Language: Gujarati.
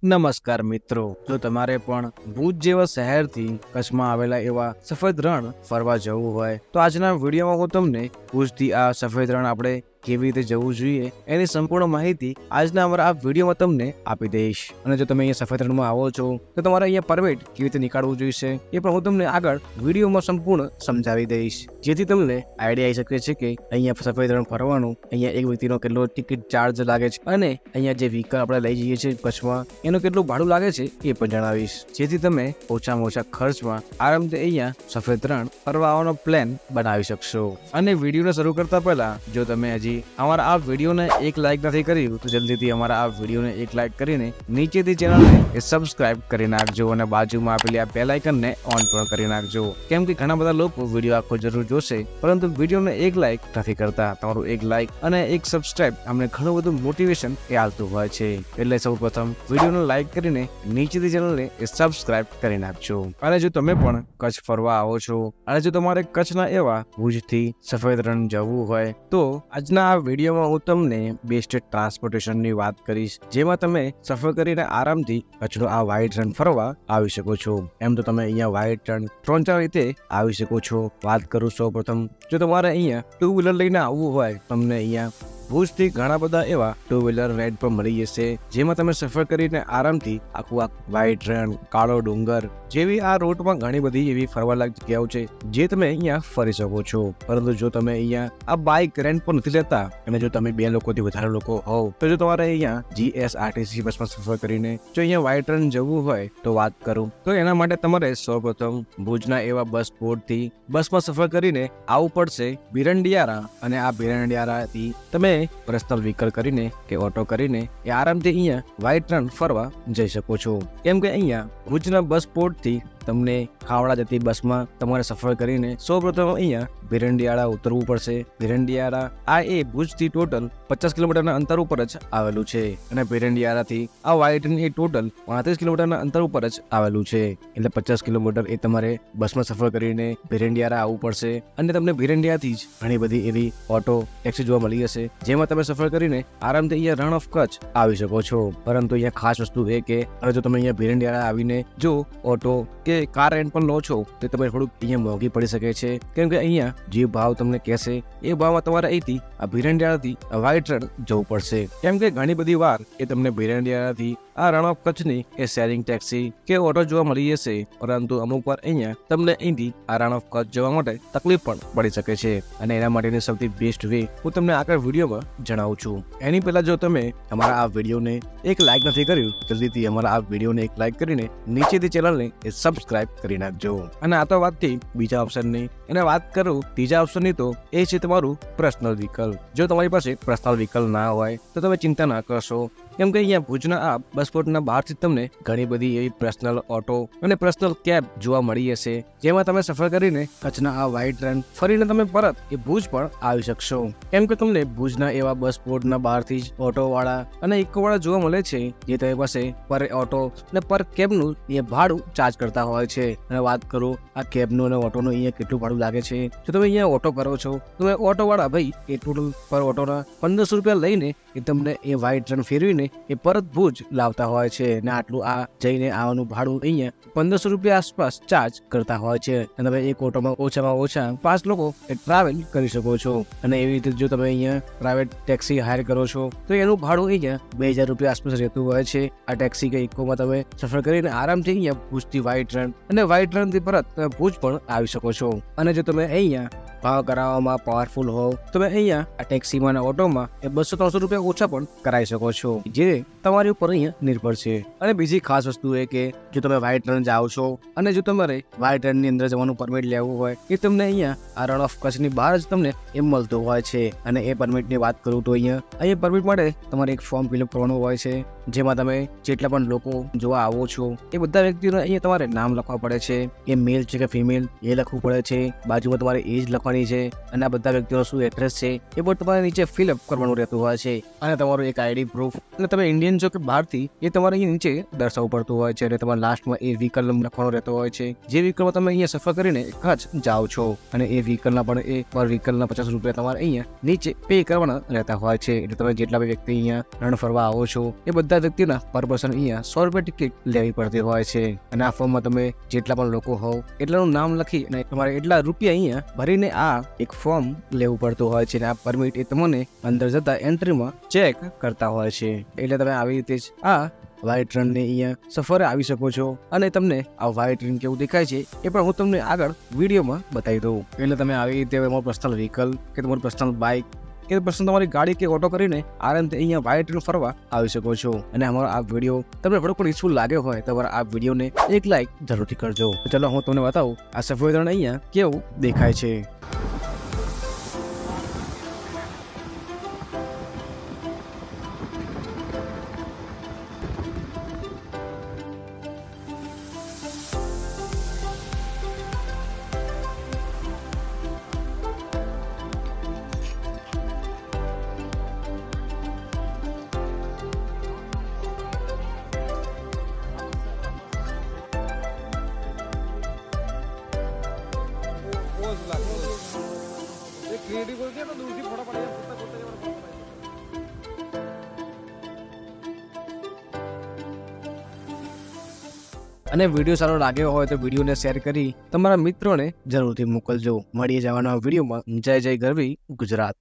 નમસ્કાર મિત્રો, જો તમારે પણ ભુજ જેવા શહેરથી કચ્છમાં આવેલા એવા સફેદ રણ ફરવા જવું હોય તો આજના વિડીયોમાં હું તમને ભુજથી આ સફેદ રણ આપણે કેવી રીતે જવું જોઈએ એની સંપૂર્ણ માહિતી આજના અમારા આ વિડીયોમાં તમને આપી દઈશ. અને જો તમે અહીંયા સફેદ રણમાં આવો છો તો તમારે અહીંયા પરમિટ કેવી રીતે નીકાળવું જોઈશે એ પણ હું તમને આગળ વિડીયોમાં સંપૂર્ણ સમજાવી દઈશ, જેથી તમને આઈડિયા આવી શકે છે કે અહીંયા સફેદ રણ ફરવાનું અહીંયા એક વ્યક્તિનો કેટલો ટિકિટ ચાર્જ લાગે છે અને અહીંયા જે વ્હીકલ આપણે લઈ જઈએ છીએ કચ્છમાં એનું કેટલું ભાડું લાગે છે એ પણ જણાવીશ, જેથી તમે ઓછામાં ઓછા ખર્ચમાં આરામથી અહીંયા સફેદ રણ ફરવા આવવાનો પ્લાન બનાવી શકશો. અને વિડીયોને શરૂ કરતા પહેલા જો તમે હજી અમારા આ વિડીયોને એક લાઈક નથી કર્યું તો જલ્દીથી અમારા આ વિડીયોને એક લાઈક કરીને નીચેથી ચેનલને સબસ્ક્રાઇબ કરી નાખજો અને બાજુમાં આપેલી આ બેલ આઇકનને ઓન પણ કરી નાખજો, કેમ કે ઘણા બધા લોકો વિડીયો આખો જરૂર જોશે પરંતુ વિડીયોને એક લાઈક નથી કરતા. તમારું એક લાઈક અને એક સબસ્ક્રાઇબ અમને ઘણું બધું મોટિવેશન એ આવતું હોય છે, એટલે સૌપ્રથમ વિડીયોને લાઈક કરીને નીચેથી ચેનલને સબસ્ક્રાઇબ કરી નાખજો. અને જો તમે પણ કચ્છ ફરવા આવો છો અને જો તમારે કચ્છના એવા ભુજથી સફેદ રણ જવું હોય તો આજના આ વિડીયોમાં હું તમને બેસ્ટ ટ્રાન્સપોર્ટેશનની વાત કરીશ, જેમાં તમે સફર કરીને આરામથી કચ્છનો આ વ્હાઇટ રણ ફરવા આવી શકો છો. એમ તો તમે અહીંયા વ્હાઇટ રણ 3-4 રીતે આવી શકો છો. વાત કરું સૌ પ્રથમ, જો તમારે અહીંયા 2 વ્હીલર લઈને આવવું હોય તમને અહીંયા ભુજથી ઘણા બધા એવા 2 વ્હીલર રાઇડ પર મળી જશે, જેમાં તમે સફર કરીને આરામથી આખું વ્હાઇટ રણ, કાળો ડુંગર જેવી આ રૂટમાં ઘણી બધી એવી ફરવાલાયક જગ્યાઓ છે જે તમે અહીંયા ફરી શકો છો. પરંતુ જો તમે અહીંયા આ બાઇક રેન્ટ પર નથી લેતા અને જો તમે 2 લોકોથી વધારે લોકો હોવ તો જો તમારે અહીંયા GSRTC બસમાં સફર કરીને જો અહીંયા વ્હાઇટ રણ જવું હોય તો વાત કરું તો એના માટે તમારે સૌપ્રથમ ભુજના એવા બસ પોર્ટથી બસમાં સફર કરીને આવવું પડશે બિરંડિયારા, અને આ બિરંડિયારાથી તમે પર્સનલ વ્હીકલ કરીને કે ઓટો કરીને એ આરામથી અહીંયા વ્હાઇટ રણ ફરવા જઈ શકો છો. કેમ કે અહીંયા ભુજના બસ પોર્ટથી તમને ખાવડા જતી બસમાં તમારે સફર કરીને સૌપ્રથમ અહીંયા બિરંડિયાળા ઉતરવું પડશે. બિરંડિયાળા આ એ ભુજથી ટોટલ 50 કિલોમીટરના અંતર ઉપર જ આવેલું છે અને બિરંડિયાળાથી આ વ્હાઇટ રણ એ ટોટલ 35 કિલોમીટરના અંતર ઉપર જ આવેલું છે. એટલે 50 કિલોમીટર એ તમારે બસમાં સફર કરીને બિરંડિયાળા આવવું પડશે અને તમને બિરંડિયાથી જ ઘણી બધી એવી ઓટો ટેક્સી જોવા મળી જશે, જેમાં તમે સફર કરીને આરામથી અહીંયા રણ ઓફ કચ્છ આવી શકો છો. પરંતુ અહીંયા ખાસ વસ્તુ એ કે હવે જો તમે અહીંયા બિરંડિયાળા આવીને જો ઓટો કે કાર રેન્ટ પણ લો છો તો તમને થોડુંક અહીંયા મોંઘી પડી શકે છે, કેમ કે અહીંયા જે ભાવ તમને કહેશે એ ભાવમાં તમારે અહીંથી આ બિરંડિયાળાથી વ્હાઇટ રણ જવું પડશે. કેમ કે ઘણી બધી વાર એ તમને બિરંડિયાળાથી આ રણ ઓફ કચ્છની એ શેરિંગ ટેક્સી કે ઓટો જોવા મળી જશે, પરંતુ અમુક વાર અહીંયા તમને અહીંથી આ રણ ઓફ કચ્છ જવા માટે તકલીફ પણ પડી શકે છે. અને એના માટેની સૌથી બેસ્ટ વે હું તમને આગળ વિડીયોમાં જણાવું છું. એની પહેલા જો તમે અમારા આ વિડીયોને એક લાઈક નથી કર્યું જલ્દીથી અમારા આ વિડીયોને એક લાઈક કરીને નીચેથી ચેનલને સબસ્ક્રાઇબ કરી નાખજો. અને આ તો વાત થઈ બીજા ઓપ્શનની, અને વાત કરું ત્રીજા ઓપ્શનની તો એ છે તમારું પર્સનલ વ્હીકલ. જો તમારી પાસે પર્સનલ વ્હીકલ ના હોય તો તમે ચિંતા ના કરશો, કેમ કે અહીંયા ભુજના આ બસ પોર્ટના બહારથી તમને ઘણી બધી એવી પર્સનલ ઓટો અને પર્સનલ કેબ જોવા મળી હશે, જેમાં તમે સફર કરીને કચ્છના આ વ્હાઇટ રણ ફરીને તમે પરત એ ભુજ પણ આવી શકશો. કેમ કે તમને ભુજના એવા બસ પોર્ટના બહારથી જ ઓટોવાળા અને ઇકોવાળા જોવા મળે છે, જે તમારી પાસે પર ઓટો અને પર કેબનું એ ભાડું ચાર્જ કરતા હોય છે. અને વાત કરું આ કેબનું અને ઓટોનું અહીંયા કેટલું ભાડું લાગે છે, જો તમે અહીંયા ઓટો કરો છો તો ઓટોવાળા ભાઈ એ ટોટલ પર ઓટોના 1500 રૂપિયા લઈને એ તમને એ વ્હાઇટ રણ ફેરવીને એ પરત ભુજ લાવતા હોય છે. અને આટલું આ જઈને આવવાનું ભાડું અહીંયા 1500 રૂપિયા આસપાસ ચાર્જ કરતા હોય છે. અને તમે એક ઓટોમાં ઓછામાં ઓછા 5 લોકો એ ટ્રાવેલ કરી શકો છો. અને એવી રીતે જો તમે અહીંયા પ્રાઇવેટ ટેક્સી હાયર કરો છો તો એનું ભાડું અહીંયા 2000 રૂપિયા આસપાસ રહેતું હોય છે. આ ટેક્સી કે ઇકોમાં તમે સફર કરીને આરામથી અહીંયા ભુજથી વ્હાઇટ રણ અને વ્હાઇટ રણથી પરત તમે ભુજ પણ આવી શકો છો. અને જો તમે અહીંયા ભાવ કરાવવામાં પાવરફુલ હોવ તમે અહીંયા આ ટેક્સીમાં અને ઓટોમાં એ 200-300 રૂપિયા ઓછા પણ કરાવી શકો છો, જે તમારી ઉપર અહીંયા નિર્ભર છે. અને બીજી ખાસ વસ્તુ એ કે જો તમે વ્હાઇટ રણ જાઓ છો અને જો તમારે વ્હાઇટ રણની અંદર જવાનું પરમિટ લેવું હોય એ તમને અહીંયા આ રણ ઓફ કચ્છની બહાર જ તમને એ મળતું હોય છે. અને એ પરમિટની વાત કરું તો અહીંયા પરમિટ માટે તમારે એક ફોર્મ ફિલઅપ કરવાનું હોય છે, જેમાં તમે જેટલા પણ લોકો જોવા આવો છો એ બધા વ્યક્તિઓને અહીંયા તમારે નામ લખવા પડે છે, એ મેલ છે કે ફિમેલ એ લખવું પડે છે, બાજુમાં તમારે એજ લખવાની છે, અને આ બધા વ્યક્તિઓનો શું એડ્રેસ છે એ પણ તમારે નીચે ફિલઅપ કરવાનું રહેતું હોય છે. અને તમારું એક આઈડી પ્રૂફ અને તમે ઇન્ડિયન છો કે બહારથી એ તમારે અહીંયા નીચે દર્શાવવું પડતું હોય છે. અને તમારે લાસ્ટમાં એ વ્હીકલ લખવાનો રહેતો હોય છે, જે વ્હીકલમાં તમે અહીંયા સફર કરીને કચ્છ જાઓ છો. અને એ વ્હીકલના પણ એ પર વ્હીકલના 50 રૂપિયા તમારે અહીંયા નીચે પે કરવાના રહેતા હોય છે. એટલે તમે જેટલા બી વ્યક્તિ અહીંયા રણ ફરવા આવો છો એ બધા વ્યક્તિના પર પર્સન અહીંયા 100 રૂપિયા ટિકિટ લેવી પડતી હોય છે અને આ ફોર્મમાં તમે જેટલા પણ લોકો હોવ એટલાનું નામ લખી અને તમારે એટલા રૂપિયા અહીંયા ભરીને આ એક ફોર્મ લેવું પડતું હોય છે અને આ પરમિટ એ તમને અંદર જતા એન્ટ્રીમાં ચેક કરતા હોય છે. એટલે તમે આવી રીતે જ આ વ્હાઇટ રનને અહીંયા સફરે આવી શકો છો અને તમને આ વ્હાઇટ રન કેવું દેખાય છે એ પણ હું તમને આગળ વિડીયોમાં બતાવી દઉં. એટલે તમે આવી રીતે તમારું પર્સનલ વ્હીકલ કે તમારું પર્સનલ બાઇક કે પર્સનલ તમારી ગાડી કે ઓટો કરીને આરામથી અહીંયા વ્હાઇટ રન ફરવા આવી શકો છો. અને અમારો આ વિડીયો તમને થોડો પણ યુઝફુલ લાગ્યો હોય તો આ વિડીયોને એક લાઇક જરૂરથી કરજો. ચલો હું તમને બતાવું આ સફેદ રણ અહીંયા કેવું દેખાય છે. અને વિડીયો સારો લાગ્યો હોય તો વિડીયોને શેર કરી તમારા મિત્રોને જરૂરથી મોકલજો. મળીએ જવાના વિડીયોમાં. જય જય ગરવી ગુજરાત.